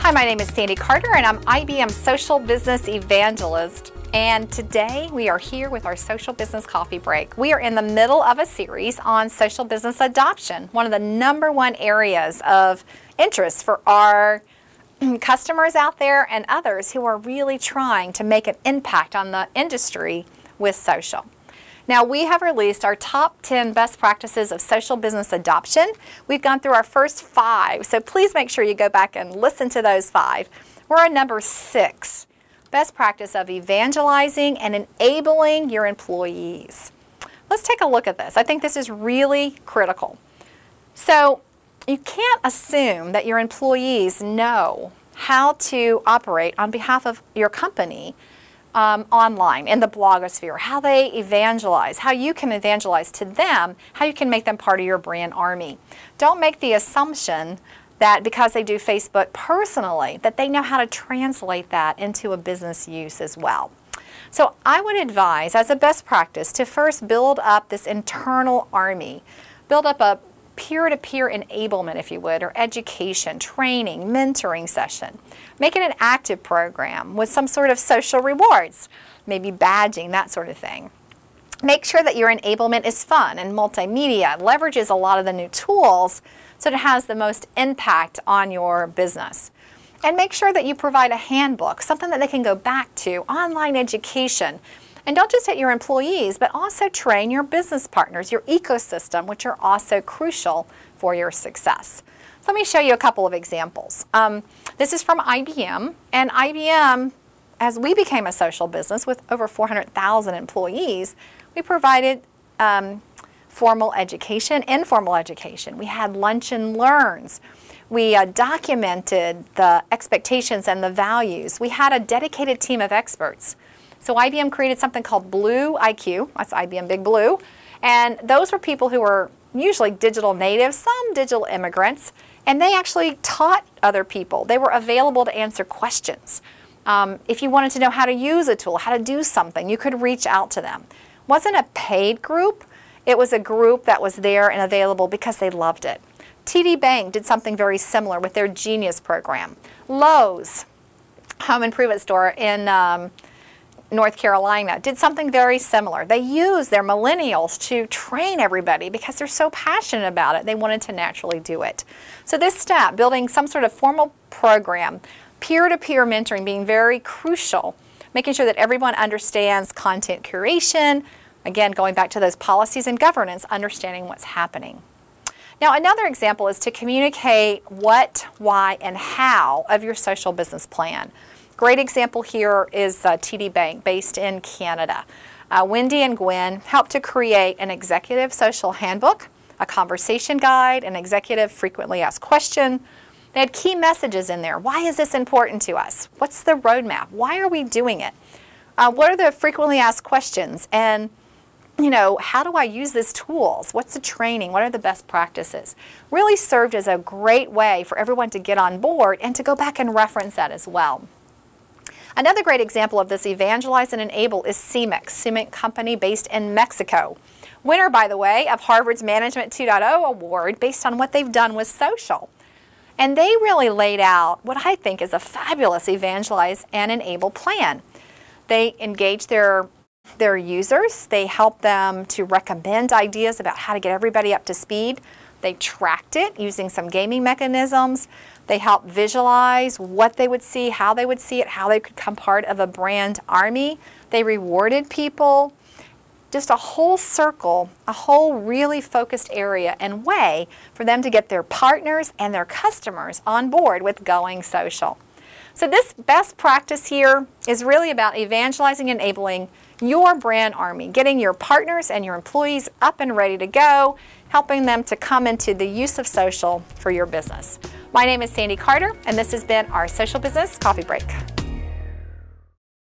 Hi, my name is Sandy Carter and I'm IBM Social Business Evangelist. And today we are here with our Social Business Coffee Break. We are in the middle of a series on social business adoption, one of the #1 areas of interest for our customers out there and others who are really trying to make an impact on the industry with social. Now, we have released our top 10 best practices of social business adoption. We've gone through our first 5, so please make sure you go back and listen to those 5. We're on number 6, best practice of evangelizing and enabling your employees. Let's take a look at this. I think this is really critical. So, you can't assume that your employees know how to operate on behalf of your company online, in the blogosphere, how they evangelize, how you can evangelize to them, how you can make them part of your brand army. Don't make the assumption that because they do Facebook personally, that they know how to translate that into a business use as well. So I would advise, as a best practice, to first build up this internal army. Build up a peer-to-peer enablement, if you would, or education, training, mentoring session. Make it an active program with some sort of social rewards, maybe badging, that sort of thing. Make sure that your enablement is fun and multimedia, leverages a lot of the new tools so it has the most impact on your business. And make sure that you provide a handbook, something that they can go back to, online education. And don't just hit your employees, but also train your business partners, your ecosystem, which are also crucial for your success. So let me show you a couple of examples. This is from IBM, and IBM, as we became a social business with over 400,000 employees, we provided formal education, informal education. We had lunch and learns. We documented the expectations and the values. We had a dedicated team of experts. So IBM created something called Blue IQ, that's IBM Big Blue, and those were people who were usually digital natives, some digital immigrants, and they actually taught other people. They were available to answer questions. If you wanted to know how to use a tool, how to do something, you could reach out to them. It wasn't a paid group, it was a group that was there and available because they loved it. TD Bank did something very similar with their Genius program. Lowe's, home improvement store in North Carolina, did something very similar. They used their millennials to train everybody because they're so passionate about it. They wanted to naturally do it. So this step, building some sort of formal program, peer-to-peer mentoring being very crucial, making sure that everyone understands content curation, again, going back to those policies and governance, understanding what's happening. Now, another example is to communicate what, why, and how of your social business plan. Great example here is TD Bank, based in Canada. Wendy and Gwen helped to create an executive social handbook, a conversation guide, an executive frequently asked question. They had key messages in there. Why is this important to us? What's the roadmap? Why are we doing it? What are the frequently asked questions? And, you know, how do I use these tools? What's the training? What are the best practices? Really served as a great way for everyone to get on board and to go back and reference that as well. Another great example of this evangelize and enable is CEMEX, cement company based in Mexico. Winner, by the way, of Harvard's Management 2.0 award based on what they've done with social. And they really laid out what I think is a fabulous evangelize and enable plan. They engaged their users. They helped them to recommend ideas about how to get everybody up to speed. They tracked it using some gaming mechanisms. They helped visualize what they would see, how they would see it, how they could become part of a brand army. They rewarded people. Just a whole circle, a whole really focused area and way for them to get their partners and their customers on board with going social. So this best practice here is really about evangelizing and enabling your brand army, getting your partners and your employees up and ready to go, helping them to come into the use of social for your business. My name is Sandy Carter, and this has been our Social Business Coffee Break.